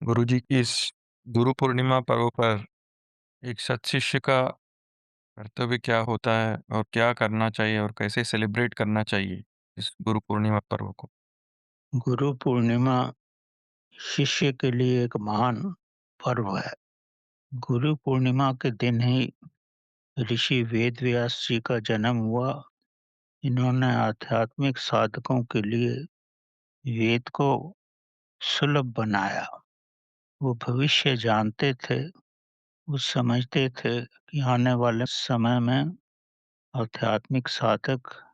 गुरुजी की इस गुरु पूर्णिमा पर्व पर एक सत शिष्य का कर्तव्य क्या होता है और क्या करना चाहिए और कैसे सेलिब्रेट करना चाहिए इस गुरु पूर्णिमा पर्व को? गुरु पूर्णिमा शिष्य के लिए एक महान पर्व है। गुरु पूर्णिमा के दिन ही ऋषि वेदव्यास जी का जन्म हुआ। इन्होंने आध्यात्मिक साधकों के लिए वेद को सुलभ बनाया। वो भविष्य जानते थे, वो समझते थे कि आने वाले समय में आध्यात्मिक साधक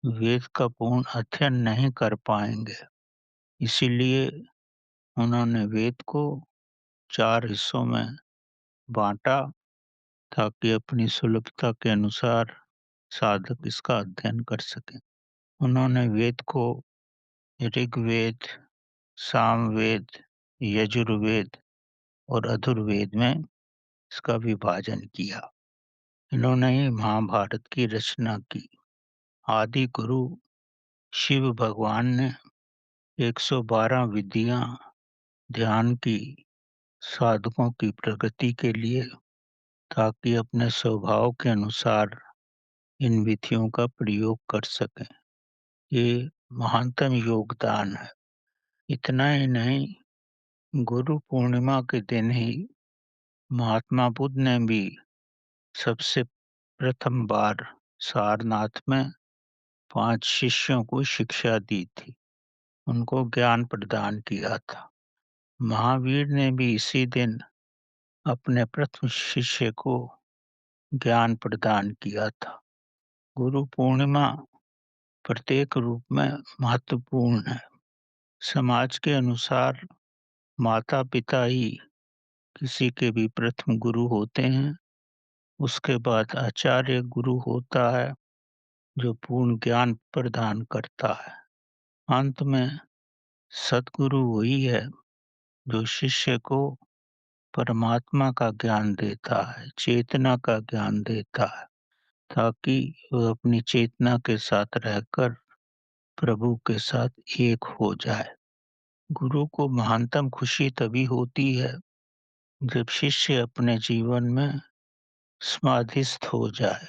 वेद का पूर्ण अध्ययन नहीं कर पाएंगे। इसीलिए उन्होंने वेद को 4 हिस्सों में बाँटा ताकि अपनी सुलभता के अनुसार साधक इसका अध्ययन कर सकें। उन्होंने वेद को ऋग्वेद, सामवेद, यजुर्वेद और अथर्ववेद में इसका विभाजन किया। इन्होंने ही महाभारत की रचना की। आदि गुरु शिव भगवान ने 112 विधियाँ ध्यान की साधकों की प्रगति के लिए, ताकि अपने स्वभाव के अनुसार इन विधियों का प्रयोग कर सकें। ये महानतम योगदान है। इतना ही नहीं, गुरु पूर्णिमा के दिन ही महात्मा बुद्ध ने भी सबसे प्रथम बार सारनाथ में 5 शिष्यों को शिक्षा दी थी, उनको ज्ञान प्रदान किया था। महावीर ने भी इसी दिन अपने प्रथम शिष्य को ज्ञान प्रदान किया था। गुरु पूर्णिमा प्रत्येक रूप में महत्वपूर्ण है। समाज के अनुसार माता-पिता ही किसी के भी प्रथम गुरु होते हैं। उसके बाद आचार्य गुरु होता है, जो पूर्ण ज्ञान प्रदान करता है। अंत में सद्गुरु वही है जो शिष्य को परमात्मा का ज्ञान देता है, चेतना का ज्ञान देता है, ताकि वह अपनी चेतना के साथ रहकर प्रभु के साथ एक हो जाए। गुरु को महानतम खुशी तभी होती है जब शिष्य अपने जीवन में समाधिस्थ हो जाए,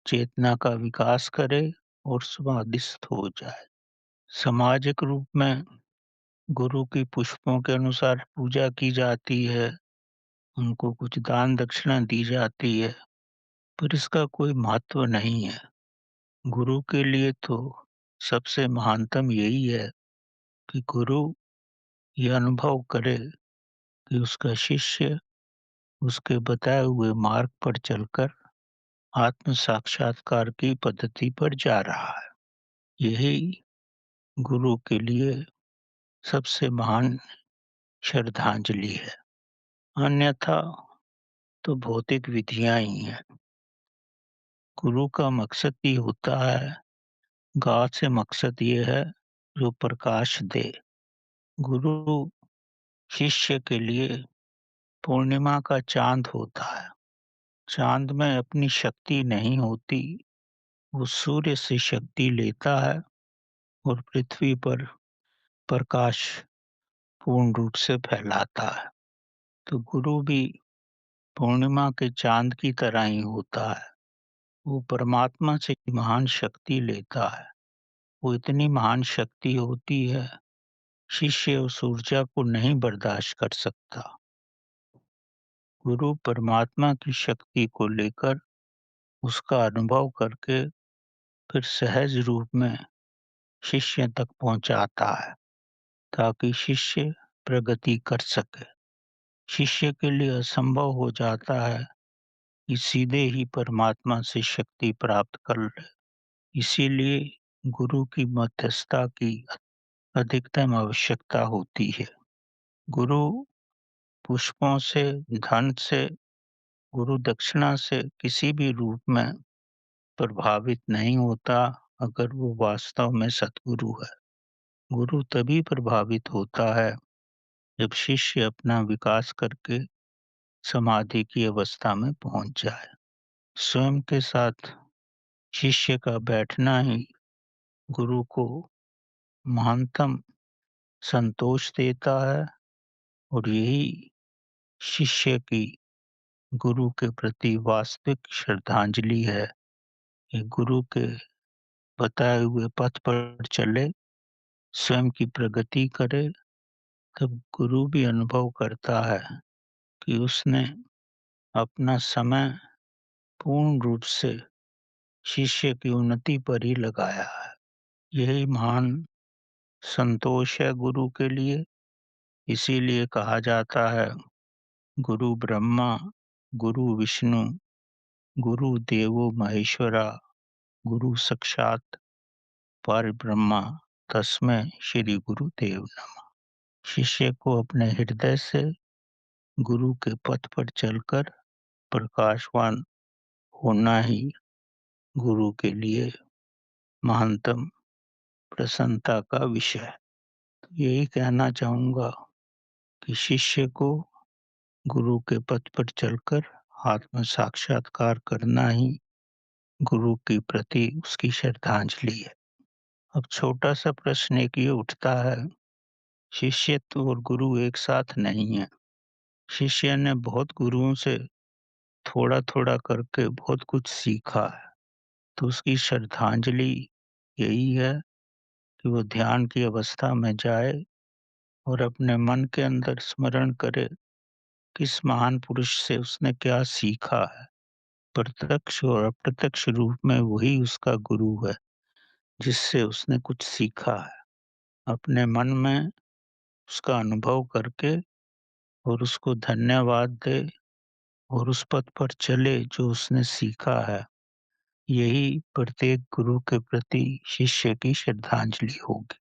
चेतना का विकास करे और समाधिस्थ हो जाए। सामाजिक रूप में गुरु की पुष्पों के अनुसार पूजा की जाती है, उनको कुछ दान दक्षिणा दी जाती है, पर इसका कोई महत्व नहीं है। गुरु के लिए तो सबसे महानतम यही है कि गुरु ये अनुभव करे कि उसका शिष्य उसके बताए हुए मार्ग पर चलकर आत्म साक्षात्कार की पद्धति पर जा रहा है। यही गुरु के लिए सबसे महान श्रद्धांजलि है। अन्यथा तो भौतिक विधियां ही हैं। गुरु का मकसद ही होता है, गाँव से मकसद ये है जो प्रकाश दे। गुरु शिष्य के लिए पूर्णिमा का चांद होता है। चांद में अपनी शक्ति नहीं होती, वो सूर्य से शक्ति लेता है और पृथ्वी पर प्रकाश पूर्ण रूप से फैलाता है। तो गुरु भी पूर्णिमा के चांद की तरह ही होता है। वो परमात्मा से महान शक्ति लेता है। वो इतनी महान शक्ति होती है, शिष्य उस ऊर्जा को नहीं बर्दाश्त कर सकता। गुरु परमात्मा की शक्ति को लेकर उसका अनुभव करके फिर सहज रूप में शिष्य तक पहुंचाता है, ताकि शिष्य प्रगति कर सके। शिष्य के लिए असंभव हो जाता है कि सीधे ही परमात्मा से शक्ति प्राप्त कर ले। इसीलिए गुरु की मध्यस्थता की अधिकतम आवश्यकता होती है। गुरु पुष्पों से, धन से, गुरु दक्षिणा से किसी भी रूप में प्रभावित नहीं होता, अगर वो वास्तव में सतगुरु है। गुरु तभी प्रभावित होता है जब शिष्य अपना विकास करके समाधि की अवस्था में पहुंच जाए। स्वयं के साथ शिष्य का बैठना ही गुरु को महानतम संतोष देता है और यही शिष्य की गुरु के प्रति वास्तविक श्रद्धांजलि है कि गुरु के बताए हुए पथ पर चले, स्वयं की प्रगति करे, तब गुरु भी अनुभव करता है कि उसने अपना समय पूर्ण रूप से शिष्य की उन्नति पर ही लगाया है। यही महान संतोष है गुरु के लिए। इसीलिए कहा जाता है, गुरु ब्रह्मा, गुरु विष्णु, गुरु देवो महेश्वरा, गुरु साक्षात परब्रह्मा, तस्मै श्री गुरुदेव नमः। शिष्य को अपने हृदय से गुरु के पथ पर चलकर प्रकाशवान होना ही गुरु के लिए महानतम प्रसन्नता का विषय है। यही कहना चाहूँगा कि शिष्य को गुरु के पथ पर चलकर आत्म साक्षात्कार करना ही गुरु के प्रति उसकी श्रद्धांजलि है। अब छोटा-सा प्रश्न एक ये उठता है, शिष्य और गुरु एक साथ नहीं है। शिष्य ने बहुत गुरुओं से थोड़ा-थोड़ा करके बहुत कुछ सीखा है, तो उसकी श्रद्धांजलि यही है कि वो ध्यान की अवस्था में जाए और अपने मन के अंदर स्मरण करे, किस महान पुरुष से उसने क्या सीखा है। प्रत्यक्ष और अप्रत्यक्ष रूप में वही उसका गुरु है, जिससे उसने कुछ सीखा है। अपने मन में उसका अनुभव करके और उसको धन्यवाद दे और उस पथ पर चले जो उसने सीखा है। यही प्रत्येक गुरु के प्रति शिष्य की श्रद्धांजलि होगी।